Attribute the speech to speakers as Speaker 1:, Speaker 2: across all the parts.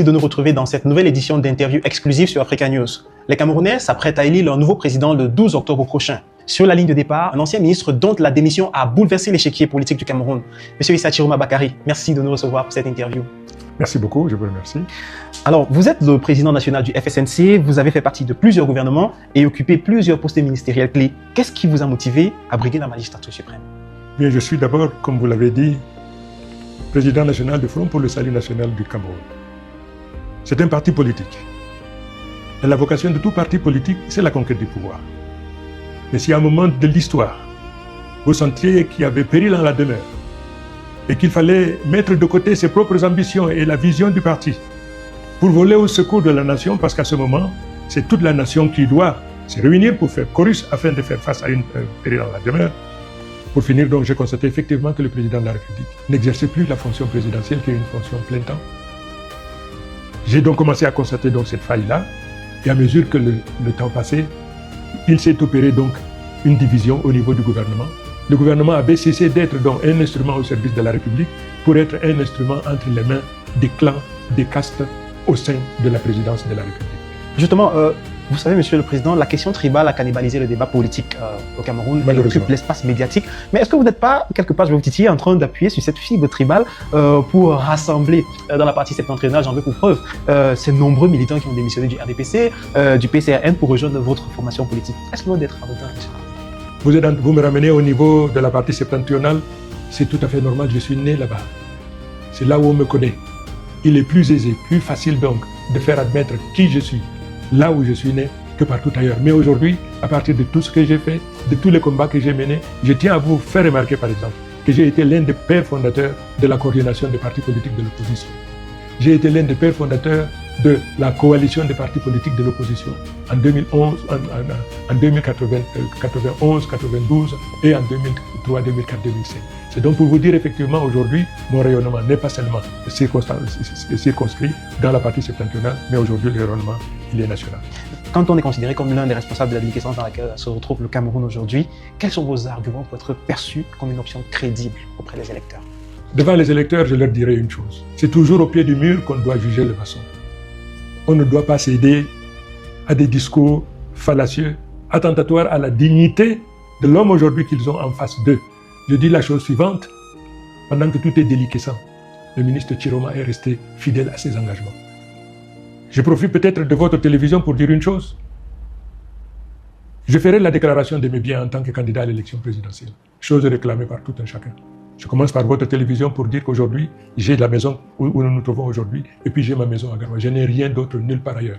Speaker 1: De nous retrouver dans cette nouvelle édition d'interview exclusive sur Africa News. Les Camerounais s'apprêtent à élire leur nouveau président le 12 octobre prochain. Sur la ligne de départ, un ancien ministre dont la démission a bouleversé l'échiquier politique du Cameroun. Monsieur Issa Chiroma Bakary, merci de nous recevoir pour cette interview.
Speaker 2: Merci beaucoup, je vous remercie.
Speaker 1: Alors, vous êtes le président national du FSNC, vous avez fait partie de plusieurs gouvernements et occupé plusieurs postes ministériels clés. Qu'est-ce qui vous a motivé à briguer la magistrature suprême?
Speaker 2: Bien, je suis d'abord, comme vous l'avez dit, président national du Front pour le salut national du Cameroun. C'est un parti politique. Et la vocation de tout parti politique, c'est la conquête du pouvoir. Mais si à un moment de l'histoire, vous sentiez qu'il y avait péril en la demeure et qu'il fallait mettre de côté ses propres ambitions et la vision du parti pour voler au secours de la nation, parce qu'à ce moment, c'est toute la nation qui doit se réunir pour faire chorus afin de faire face à une péril en la demeure. Pour finir, donc, j'ai constaté effectivement que le président de la République n'exerçait plus la fonction présidentielle qui est une fonction plein temps. J'ai donc commencé à constater donc cette faille-là, et à mesure que le temps passait, il s'est opéré donc une division au niveau du gouvernement. Le gouvernement avait cessé d'être donc un instrument au service de la République pour être un instrument entre les mains des clans, des castes au sein de la présidence de la République.
Speaker 1: Justement, vous savez, Monsieur le Président, la question tribale a cannibalisé le débat politique au Cameroun, elle occupe l'espace médiatique. Mais est-ce que vous n'êtes pas, quelque part, je vais vous titiller, en train d'appuyer sur cette fibre tribale pour rassembler dans la partie septentrionale, j'en veux pour preuve, ces nombreux militants qui ont démissionné du RDPC, du PCRN pour rejoindre votre formation politique? Est-ce loin d'être anodin?
Speaker 2: Vous me ramenez au niveau de la partie septentrionale, c'est tout à fait normal, je suis né là-bas. C'est là où on me connaît. Il est plus aisé, plus facile donc de faire admettre qui je suis, là où je suis né, que partout ailleurs. Mais aujourd'hui, à partir de tout ce que j'ai fait, de tous les combats que j'ai menés, je tiens à vous faire remarquer par exemple que j'ai été l'un des pères fondateurs de la coordination des partis politiques de l'opposition. J'ai été l'un des pères fondateurs de la coalition des partis politiques de l'opposition en 2011, en 2091, 92 et en 2003, 2004, 2005. C'est donc pour vous dire effectivement aujourd'hui, mon rayonnement n'est pas seulement circonscrit dans la partie septentrionale, mais aujourd'hui le rayonnement, il est national.
Speaker 1: Quand on est considéré comme l'un des responsables de la déliquescence dans laquelle se retrouve le Cameroun aujourd'hui, quels sont vos arguments pour être perçus comme une option crédible auprès des électeurs?
Speaker 2: Devant les électeurs, je leur dirai une chose. C'est toujours au pied du mur qu'on doit juger le maçon. On ne doit pas céder à des discours fallacieux, attentatoires à la dignité de l'homme aujourd'hui qu'ils ont en face d'eux. Je dis la chose suivante, pendant que tout est déliquescent, le ministre Chiroma est resté fidèle à ses engagements. Je profite peut-être de votre télévision pour dire une chose. Je ferai la déclaration de mes biens en tant que candidat à l'élection présidentielle, chose réclamée par tout un chacun. Je commence par votre télévision pour dire qu'aujourd'hui, j'ai la maison où nous nous trouvons aujourd'hui, et puis j'ai ma maison à Garoua. Je n'ai rien d'autre nulle part ailleurs.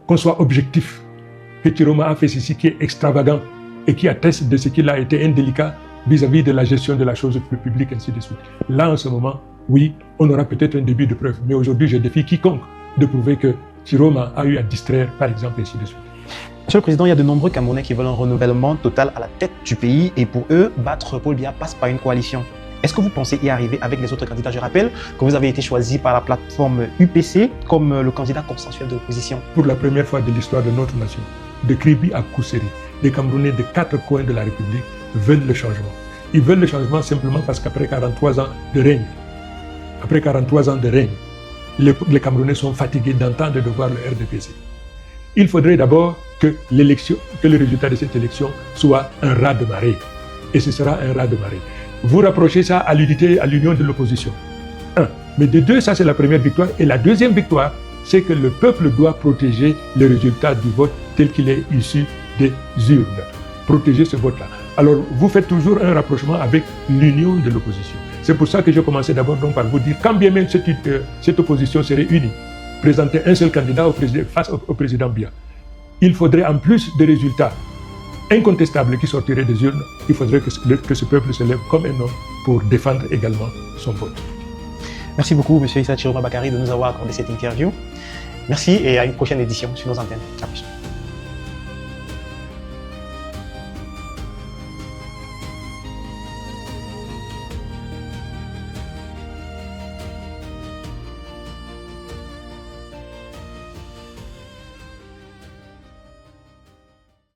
Speaker 2: Qu'on soit objectif, que Chiroma a fait ceci qui est extravagant et qui atteste de ce qu'il a été indélicat vis-à-vis de la gestion de la chose publique, ainsi de suite. Là, en ce moment, oui, on aura peut-être un début de preuve, mais aujourd'hui, je défie quiconque de prouver que Chiroma a eu à distraire, par exemple, ainsi de suite.
Speaker 1: Monsieur le Président, il y a de nombreux Camerounais qui veulent un renouvellement total à la tête du pays et pour eux, battre Paul Biya passe par une coalition. Est-ce que vous pensez y arriver avec les autres candidats? Je rappelle que vous avez été choisi par la plateforme UPC comme le candidat consensuel de l'opposition.
Speaker 2: Pour la première fois de l'histoire de notre nation, de Kribi à Kousseri, les Camerounais de 4 coins de la République veulent le changement. Ils veulent le changement simplement parce qu'après 43 ans de règne, les Camerounais sont fatigués d'entendre et de voir le RDPC. Il faudrait d'abord que le résultat de cette élection soit un raz-de-marée. Et ce sera un raz-de-marée. Vous rapprochez ça à l'unité, à l'union de l'opposition. Mais de deux, ça c'est la première victoire. Et la deuxième victoire, c'est que le peuple doit protéger le résultat du vote tel qu'il est issu des urnes. Protéger ce vote-là. Alors, vous faites toujours un rapprochement avec l'union de l'opposition. C'est pour ça que j'ai commencé d'abord par vous dire, quand bien même cette opposition serait unie, présenter un seul candidat face au président Biya, il faudrait en plus des résultats incontestables qui sortiraient des urnes, il faudrait que ce peuple se lève comme un homme pour défendre également son vote.
Speaker 1: Merci beaucoup, M. Issa Chiroma Bakary, de nous avoir accordé cette interview. Merci et à une prochaine édition sur nos antennes. À plus.